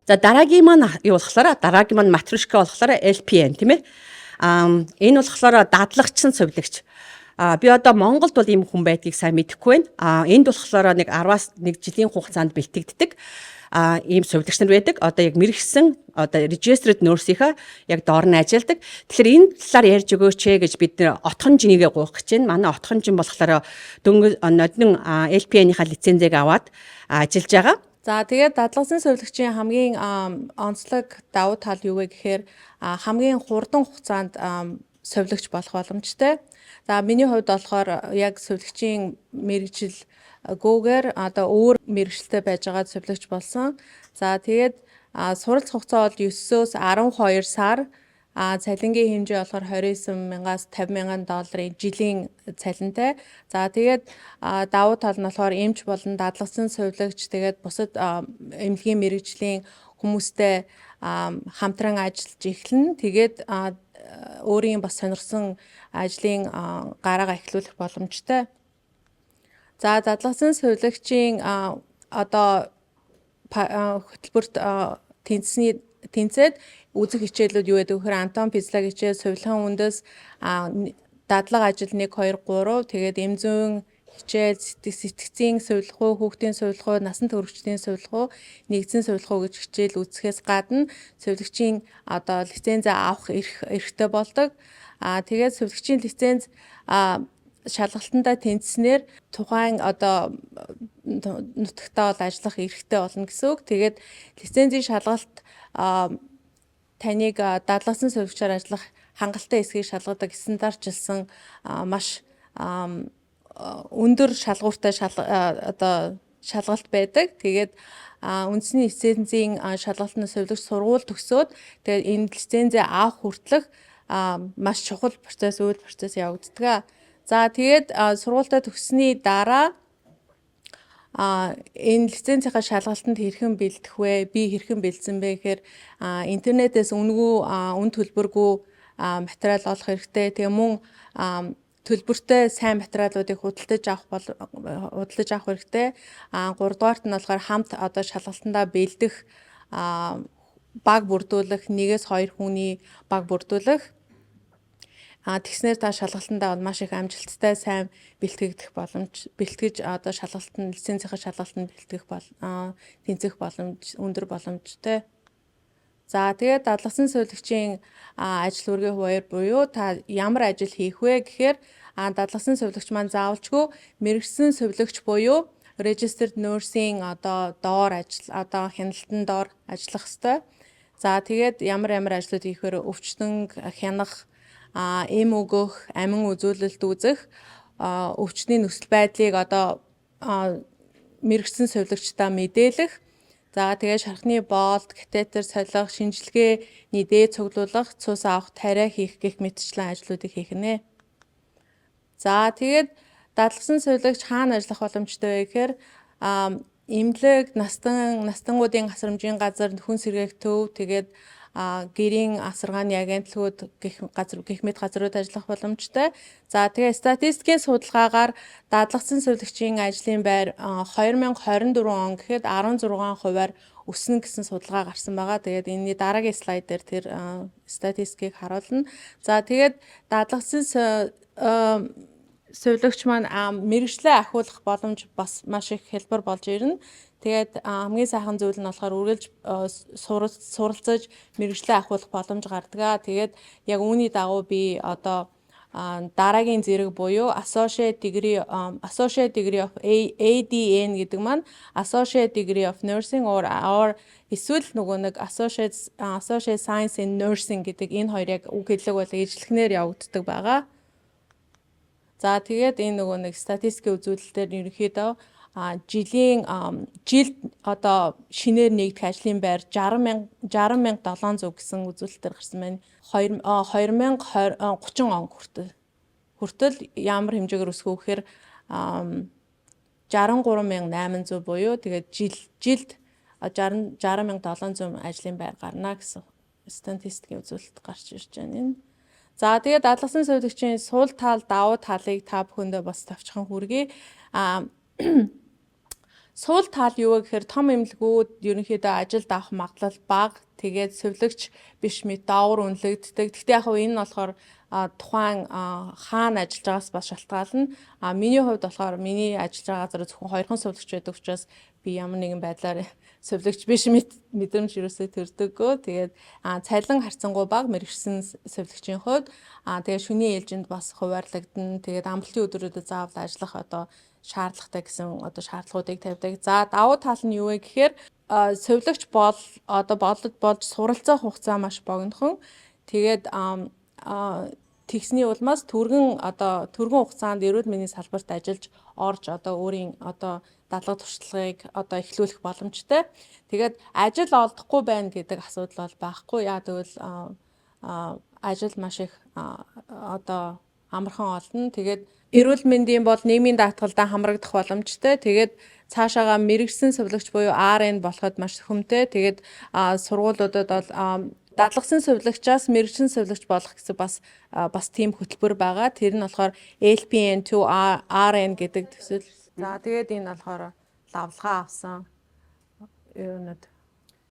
За дараагийн маань юу болохоор дараагийн маань матрушка болохоор LPN тийм ээ. Энэ болохоор дадлагчсан сувилагч. Би одоо Монголд бол ийм хүн байдгийг сайн мэдэхгүй байна. Энд болохоор нэг 10-аас 1 жилийн хугацаанд бэлтгэгддэг ийм сувилагч нар байдаг. Одоо яг мэрэгсэн одоо registered nurse-ийнхаа яг доор нь ажилладаг. Тэгэхээр энэ талаар ярьж өгөөч гэж бид нэр отхон жинийгээ гуйх гэж байна. Манай отхон жин болохоор дөнгөж нодон LPN-ийнхаа лицензийг аваад ажиллаж байгаа. За тэгээд дадлагсан сувилагчийн хамгийн онцлог давуу тал юу вэ гэхээр хамгийн хурдан хугацаанд сувилагч болох боломжтой. За миний хувьд болохоор яг сувилагчийн мэрэгжил гүүгээр одоо өөр мэрэгчлээ байж байгаа сувилагч болсон. За тэгээд суралц хугацаа бол 9-өөс 12 сар, цалингийн хэмжээ болохоор 29,000-аас 50,000 долларын жилийн цалинтай. За тэгээд давуу тал нь болохоор эмч болон дадлагсан сувилагч тэгээд бусад эмнэлгийн мэрэгжлийн хүмүүстэй хамтран ажиллаж эхэлнэ. Тэгээд өөрийн бас сонирхсон ажлын гараагаа эхлүүлэх боломжтой. За дадлагсан сувилагчийн одоо хөтөлбөрт тэнцээд үзэх хичээлүүд юу гэдэг вэ гэхээр Антон Пизлаг хичээл, сувилгаан үндэс, дадлага ажил 1 2 3, тэгээд эм зүйн хичээл, сэтгцийн сувилгаа, хүүхдийн сувилгаа, насан туршидчдийн сувилгаа, нэгдсэн сувилгаа гэж хичээл үзэхээс гадна сувилагчийн одоо лицензээ авах эрхтэй болдог. Тэгээд сувилагчийн лиценз шалгалтандаа тэнцснээр тухайн одоо нутагтаа бол ажиллах эрхтэй болно гэсэн үг. Тэгээд лицензийн шалгалт таныг дадлагсан сувилагчаар ажиллах хангалттай эсхийг шалгадаг стандартчилсан маш өндөр шалгууртай одоо шалгалт байдаг. Тэгээд үндэсний лицензийн шалгалтын сувилагч сургууль төгсөөд тэгээд энэ лицензээ авах хүртэлх маш чухал процесс, үйл процесс явагддаг. За тэгээд сургуультай төгссөний дараа энэ лицензийнхаа шалгалтанд хэрхэн бэлдэх вэ? Би хэрхэн бэлдсэн бэ гэхээр интернетээс үн төлбөргүй материал олох хэрэгтэй. Тэгээ мөн төлбөртэй сайн материалуудыг худалдаж авах хэрэгтэй. 3 дугаарт нь болохоор хамт одоо шалгалтандаа бэлдэх баг бүрдүүлэх, 1-2 хүний баг бүрдүүлэх. Тэгснээр та шалгалтандаа бол маш их амжилттай сайн бэлтгэж одоо шалгалтанд лицензийнхаа шалгалтанд тэнцэх боломж өндөр боломжтой. За тэгээд дадлагсан сувилагчийн ажил үргийн хуваар буюу та ямар ажил хийх вэ гэхээр дадлагсан сувилагч маань заавалчгүй мэрэгсэн сувилагч буюу registered nurse-ийн одоо доор одоо хяналтын доор ажиллах ёстой. За тэгээд ямар ажлууд хийх вэ? Өвчтөн хянах, эм өгөх, амин үзүүлэлт үзэх, өвчтний нөхцөл байдлыг одоо мэрэгсэн сувилагчдаа мэдээлэх. За тэгээд шархны боолт, катетер солих, шинжилгээний дээд цуглуулах, цус авах, тариа хийх гэх мэтчлэн ажлуудыг хийх нэ. За тэгээд дадлагсан сувилагч хаана ажиллах боломжтой вэ гэхээр эмнэлэг, настангуудын асрамжийн газар, нөхөн сэргээх төв, тэгээд гэрийн асаргааны агентлагууд гэх мэт газрууд ажиллах боломжтой. За тэгээ статистикийн судалгаагаар дадлагсан сувилагчийн ажлын байр 2024 он гэхэд 16%-аар өснө гэсэн судалгаа гарсан байгаа. Тэгээд энэний дараагийн слайд дээр тэр статистикийг харуулна. За тэгээд дадлагсан сувилагч маань мэрэгчлээ ахиулах боломж бас маш их хэлбэр болж ирнэ. Тэгээд хамгийн сайхан зүйл нь болохоор үргэлж суралцаж мэрэгчлээ ахиулах боломж гардаг. Тэгээд яг үүний дагуу би одоо дараагийн зэрэг буюу Associate Degree of ADN гэдэг маань Associate Degree of Nursing or эсвэл нөгөө нэг Associate Science in Nursing гэдэг энэ хоёр яг үг хэллэг бол ижлэхнээр явагддаг байгаа. За тэгээд энэ нөгөө нэг статистикийн үзүүлэлтээр ерөнхийдөө жилд одоо шинээр нэгдэх ажлын байр 60,700 гэсэн үзүүлэлтээр гарсан байна. 2030 он хүртэл ямар хэмжээгээр өсгөх вэ гэхээр 63,800 буюу тэгээд жилд 60,700 ажлын байр гарна гэсэн статистикийн үзүүлэлт гарч ирж байна. За тэгээд дадлагсан сувилагчийн сул тал, давуу талыг та бүхэндээ бас товчхон хүргэе. Сул тал юу вэ гэхээр том эмнэлгүүд ерөнхийдөө ажилд авах магадлал бага. Тэгээд сувилагч биш мэт даавар үнэлэгддэг. Гэхдээ яг энэ нь болохоор тухайн хаана ажиллаж байгаас бас шалтгаална. Миний хувьд болохоор миний ажиллаж байгаа газар зөвхөн 2хан сувилагч байдаг учраас би ямар нэгэн байдлаар сувилагч биш мэдрэмж юусоо төрдөггөө. Тэгээд цалин харьцангуй бага мэрэгсэн сувилагчийн хувьд тэгээд шөнийн ээлжинд бас хуваарлагдана. Тэгээд амралтын өдрүүдэд заавал ажиллах шаардлагатай гэсэн шаардлагуудыг тавьдаг. За давуу тал нь юу вэ гэхээр сувилагч болж суралцах хугацаа маш богинохон. Тэгээд тэгсний улмаас түргэн хугацаанд эрүүл мэндийн салбарт ажиллаж орж өөрийн дадлага туршлагыг эхлүүлэх боломжтой. Тэгээд ажил олдохгүй байна гэдэг асуудал бол байхгүй. Яа тэгвэл ажил маш их амархан олно. Тэгээд эрүүл мэндийн бол нийгмийн даатгалдаа хамрагдах боломжтой. Тэгээд цаашаага мэрэгсэн сувилагч буюу RN болоход маш хүмтэй. Тэгээд сургуулиудад бол дадлагсан сувилагчаас мэрэгсэн сувилагч болох гэсэн бас тийм хөтөлбөр байгаа. Тэр нь болохоор LPN2 RN гэдэг төсөл. За тэгээд энэ болохоор лавлгаа авсан юунууд